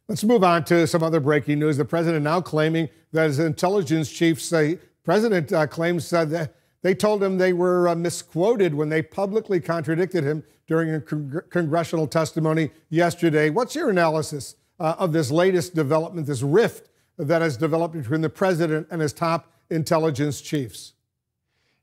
Let's move on to some other breaking news. The president now claiming that his intelligence chiefs say, President claims that they told him they were misquoted when they publicly contradicted him during a congressional testimony yesterday. What's your analysis of this latest development, this rift that has developed between the president and his top intelligence chiefs?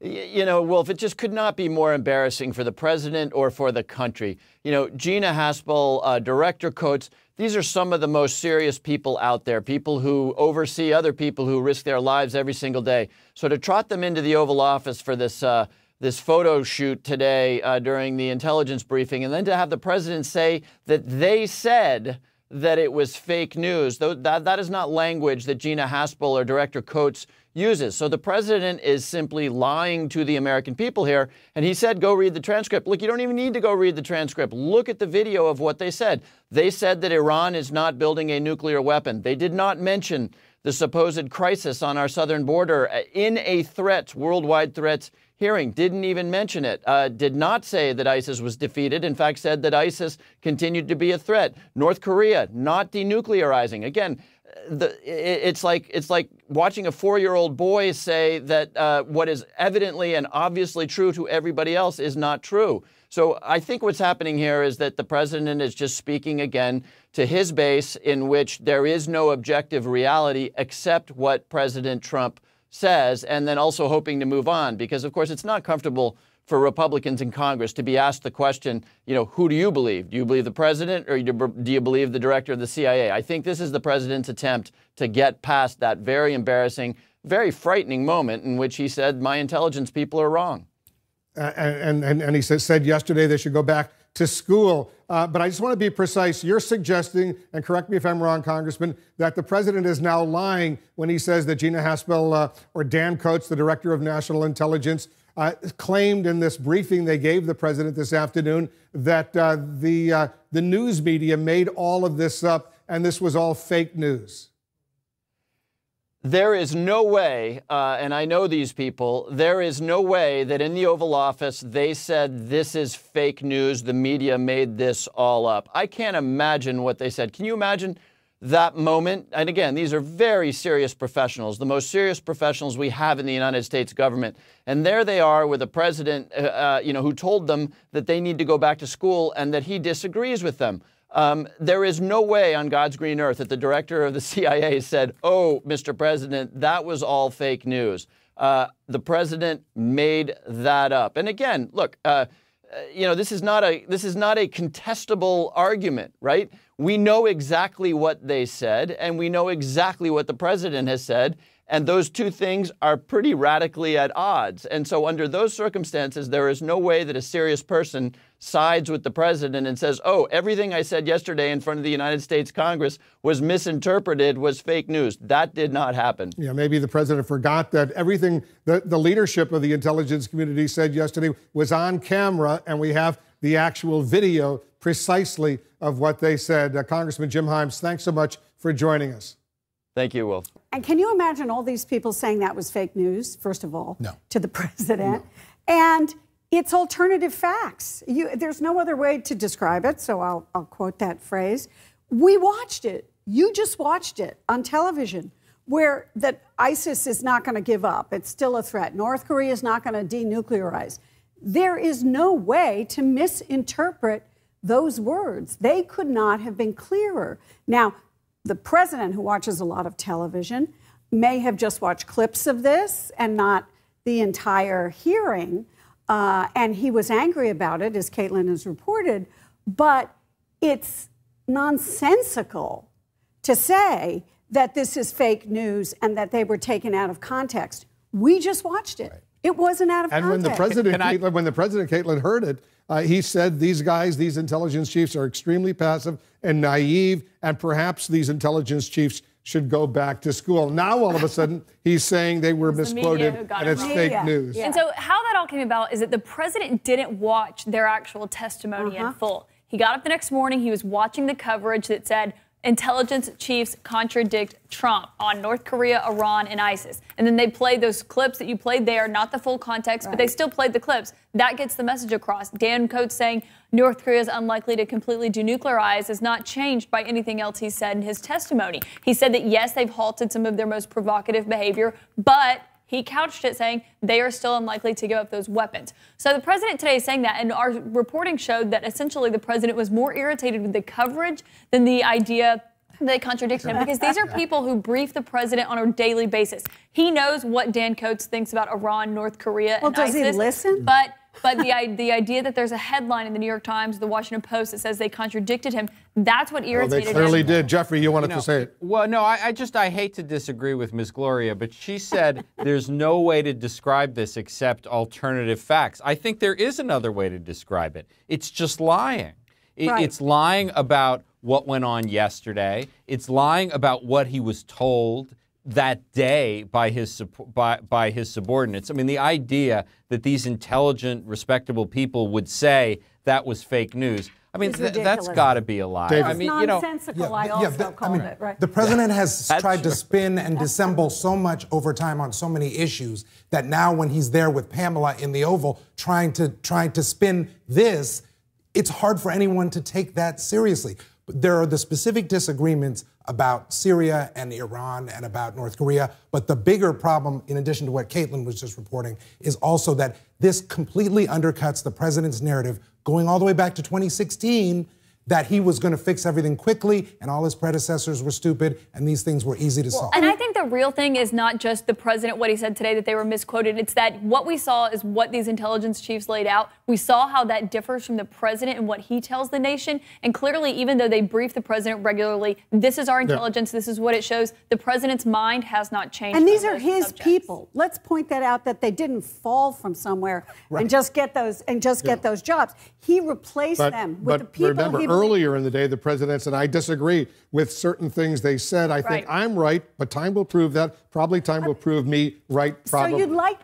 You know, Wolf, it just could not be more embarrassing for the president or for the country. You know, Gina Haspel, Director Coates, these are some of the most serious people out there, people who oversee other people who risk their lives every single day. So to trot them into the Oval Office for this photo shoot today during the intelligence briefing, and then to have the president say that they said that it was fake news, that is not language that Gina Haspel or Director Coates uses. So the president is simply lying to the American people here. And he said, go read the transcript. Look, you don't even need to go read the transcript. Look at the video of what they said. They said that Iran is not building a nuclear weapon. They did not mention the supposed crisis on our southern border in a worldwide threats hearing. Didn't even mention it. Did not say that ISIS was defeated. In fact, said that ISIS continued to be a threat. North Korea not denuclearizing. Again, it's like watching a 4-year-old boy say that what is evidently and obviously true to everybody else is not true. So I think what's happening here is that the president is just speaking again to his base, in which there is no objective reality except what President Trump says, and then also hoping to move on, because, of course, it's not comfortable for Republicans in Congress to be asked the question, you know, who do you believe? Do you believe the president, or do you believe the director of the CIA? I think this is the president's attempt to get past that very embarrassing, very frightening moment in which he said, my intelligence people are wrong. And he said yesterday they should go back to school. But I just want to be precise. You're suggesting, and correct me if I'm wrong, Congressman, that the president is now lying when he says that Gina Haspel or Dan Coates, the director of national intelligence, claimed in this briefing they gave the president this afternoon that the news media made all of this up and this was all fake news. There is no way, and I know these people, there is no way that in the Oval Office they said this is fake news, the media made this all up. I can't imagine what they said. Can you imagine that moment? And again, these are very serious professionals, the most serious professionals we have in the United States government. And there they are with a president, who told them that they need to go back to school and that he disagrees with them. There is no way on God's green earth that the director of the CIA said, oh, Mr. President, that was all fake news. The president made that up. And again, look, this is not a contestable argument, right? We know exactly what they said, and we know exactly what the president has said. And those two things are pretty radically at odds. And so under those circumstances, there is no way that a serious person sides with the president and says, oh, everything I said yesterday in front of the United States Congress was misinterpreted, was fake news. That did not happen. Yeah, maybe the president forgot that everything the leadership of the intelligence community said yesterday was on camera, and we have the actual video precisely of what they said. Congressman Jim Himes, thanks so much for joining us. Thank you, Wolf. And can you imagine all these people saying that was fake news, first of all, to the president? No. And it's alternative facts. There's no other way to describe it, so I'll quote that phrase. We watched it. You just watched it on television, where that ISIS is not going to give up. It's still a threat. North Korea is not going to denuclearize. There is no way to misinterpret those words. They could not have been clearer. Now, the president, who watches a lot of television, may have just watched clips of this and not the entire hearing. And he was angry about it, as Caitlin has reported. But it's nonsensical to say that this is fake news and that they were taken out of context. We just watched it. Right. It wasn't out of context. And when the president, Caitlin, heard it, he said these guys, these intelligence chiefs, are extremely passive and naive, and perhaps these intelligence chiefs should go back to school. Now, all of a sudden, he's saying they were misquoted and it's fake news. Yeah. And so how that all came about is that the president didn't watch their actual testimony in full. He got up the next morning, he was watching the coverage that said, intelligence chiefs contradict Trump on North Korea, Iran, and ISIS. And then they played those clips that you played there, not the full context, but they still played the clips. That gets the message across. Dan Coates saying North Korea is unlikely to completely denuclearize is not changed by anything else he said in his testimony. He said that, yes, they've halted some of their most provocative behavior, but he couched it saying they are still unlikely to give up those weapons. So the president today is saying that, and our reporting showed that essentially the president was more irritated with the coverage than the idea that they contradicted him, because these are people who brief the president on a daily basis. He knows what Dan Coates thinks about Iran, North Korea, and ISIS. Does he listen? But the idea that there's a headline in the New York Times, the Washington Post, that says they contradicted him, that's what irritated him. They clearly did. Jeffrey, you wanted to say it. Well, no, I hate to disagree with Ms. Gloria, but she said there's no way to describe this except alternative facts. I think there is another way to describe it. It's just lying. It's lying about what went on yesterday. It's lying about what he was told that day by his subordinates. I mean, the idea that these intelligent, respectable people would say that was fake news, I mean, that's got to be a lie. I mean, nonsensical, I also called it, right? The president has tried to spin and dissemble so much over time on so many issues that now when he's there with Pamela in the Oval trying to spin this, it's hard for anyone to take that seriously. But there are the specific disagreements about Syria and Iran and about North Korea. But the bigger problem, in addition to what Caitlin was just reporting, is also that this completely undercuts the president's narrative going all the way back to 2016 that he was going to fix everything quickly and all his predecessors were stupid and these things were easy to solve. And I think the real thing is not just the president, what he said today, that they were misquoted. It's that what we saw is what these intelligence chiefs laid out. We saw how that differs from the president and what he tells the nation. And clearly, even though they brief the president regularly, this is our intelligence, this is what it shows, the president's mind has not changed. And these are his people. Let's point that out, that they didn't fall from somewhere and just get those get those jobs. He replaced them with the people. Remember, earlier in the day, the president said, I disagree with certain things they said. I think I'm right, but time will prove that. Probably time will prove me right, probably. So you'd like